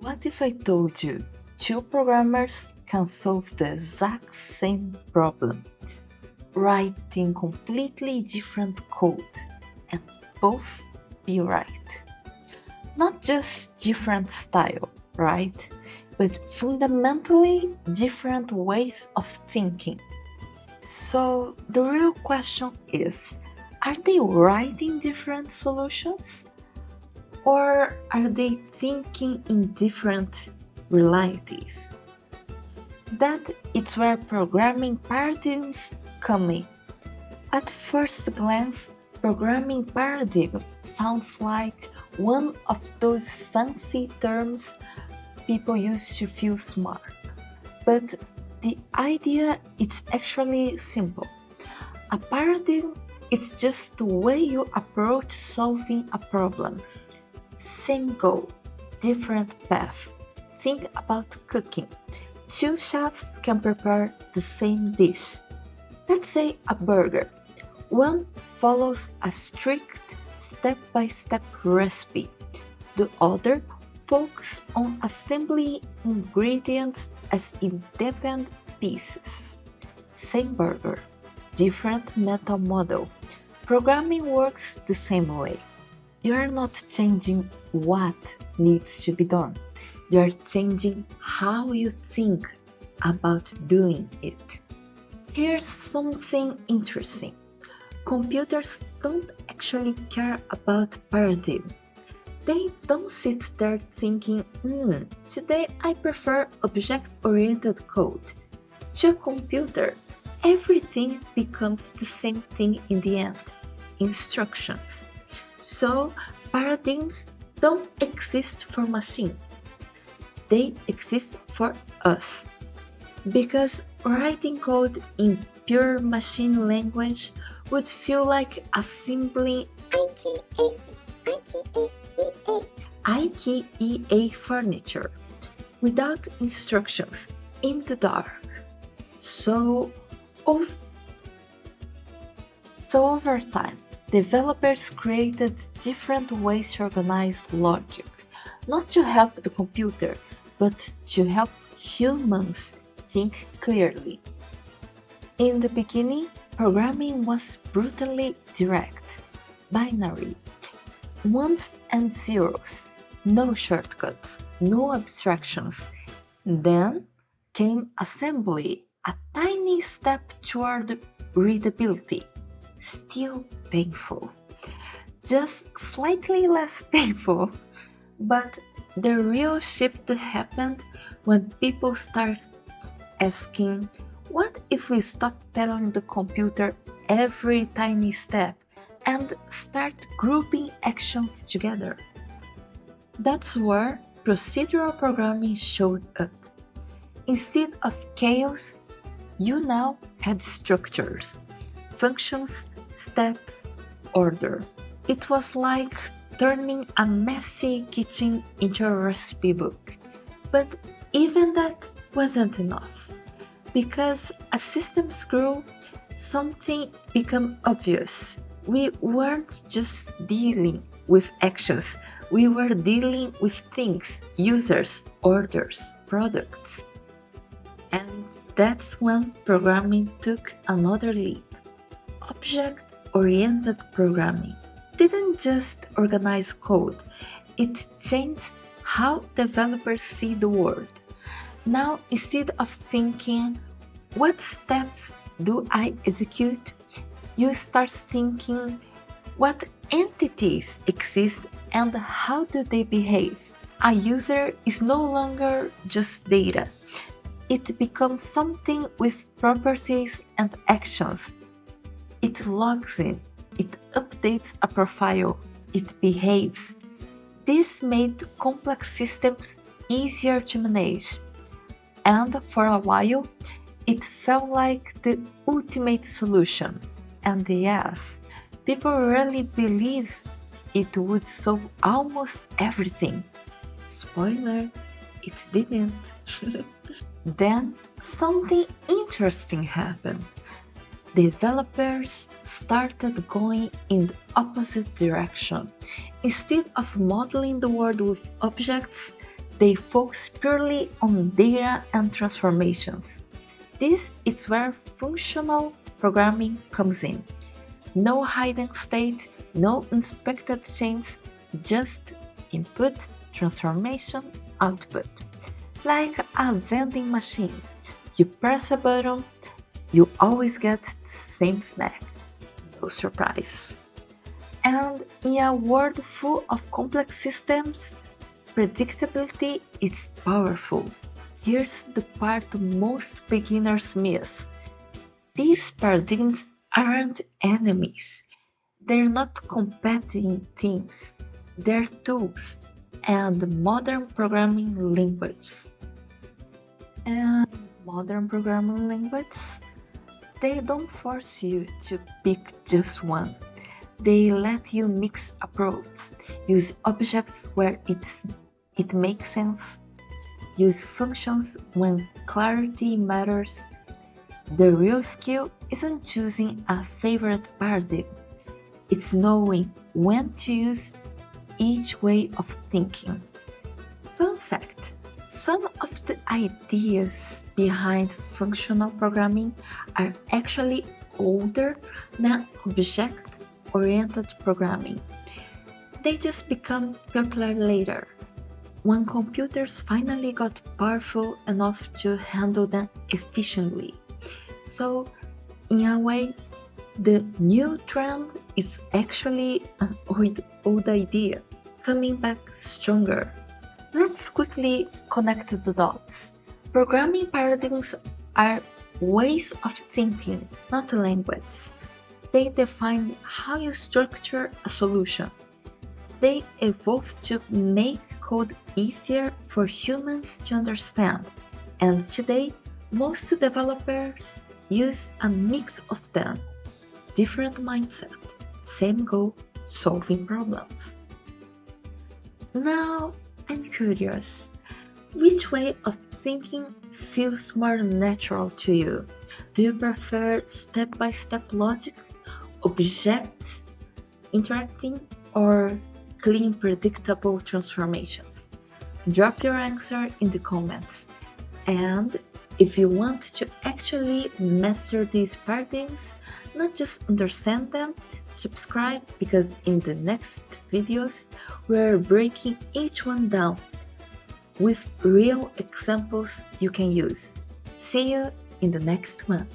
What if I told you two programmers can solve the exact same problem, writing completely different code, and both be right? Not just different style, right? But fundamentally different ways of thinking. So the real question is, are they writing different solutions? Or are they thinking in different realities? That is where programming paradigms come in. At first glance, programming paradigm sounds like one of those fancy terms people use to feel smart. But the idea is actually simple. A paradigm is just the way you approach solving a problem. Same goal, different path. Think about cooking. Two chefs can prepare the same dish. Let's say a burger. One follows a strict step-by-step recipe. The other focuses on assembling ingredients as independent pieces. Same burger, different mental model. Programming works the same way. You are not changing what needs to be done. You are changing how you think about doing it. Here's something interesting. Computers don't actually care about paradigm. They don't sit there thinking, today I prefer object-oriented code. To a computer, everything becomes the same thing in the end, instructions. So paradigms don't exist for machines, they exist for us. Because writing code in pure machine language would feel like assembling IKEA furniture without instructions in the dark. So, ov- over time, developers created different ways to organize logic, not to help the computer, but to help humans think clearly. In the beginning, programming was brutally direct, binary, ones and zeros, no shortcuts, no abstractions. Then came assembly, a tiny step toward readability, still painful, just slightly less painful. But the real shift happened when people start asking, what if we stop telling the computer every tiny step and start grouping actions together? That's where procedural programming showed up. Instead of chaos, you now had structures, functions, steps, order. It was like turning a messy kitchen into a recipe book. But even that wasn't enough. Because as systems grew, something became obvious. We weren't just dealing with actions, we were dealing with things, users, orders, products. And that's when programming took another leap. Object-oriented programming didn't just organize code, it changed how developers see the world. Now, instead of thinking, what steps do I execute? You start thinking, what entities exist and how do they behave? A user is no longer just data. It becomes something with properties and actions. It logs in, it updates a profile, it behaves. This made complex systems easier to manage. And for a while, it felt like the ultimate solution. And yes, people really believe it would solve almost everything. Spoiler, it didn't. Then something interesting happened. Developers started going in the opposite direction. Instead of modeling the world with objects, They focus purely on data and transformations. This is where functional programming comes in. No hidden state, no unexpected change, just input, transformation, output. Like a vending machine. You press a button, you always get the same snack. No surprise. And in a world full of complex systems, predictability is powerful. Here's the part most beginners miss. These paradigms aren't enemies. They're not competing teams. They're tools and modern programming languages. And modern programming languages, they don't force you to pick just one. They let you mix approaches, use objects where it makes sense, use functions when clarity matters. The real skill isn't choosing a favorite paradigm, it's knowing when to use each way of thinking. Fun fact, some of the ideas behind functional programming are actually older than object-oriented programming. They just become popular later, when computers finally got powerful enough to handle them efficiently. So, in a way, the new trend is actually an old idea, coming back stronger. Let's quickly connect the dots. Programming paradigms are ways of thinking, not a language. They define how you structure a solution. They evolved to make code easier for humans to understand, and today most developers use a mix of them. Different mindset, same goal, solving problems. Now, I'm curious, which way of thinking feels more natural to you? Do you prefer step-by-step logic, objects, interacting, or clean, predictable transformations? Drop your answer in the comments. And if you want to actually master these paradigms, not just understand them, subscribe, because in the next videos we're breaking each one down with real examples you can use. See you in the next one.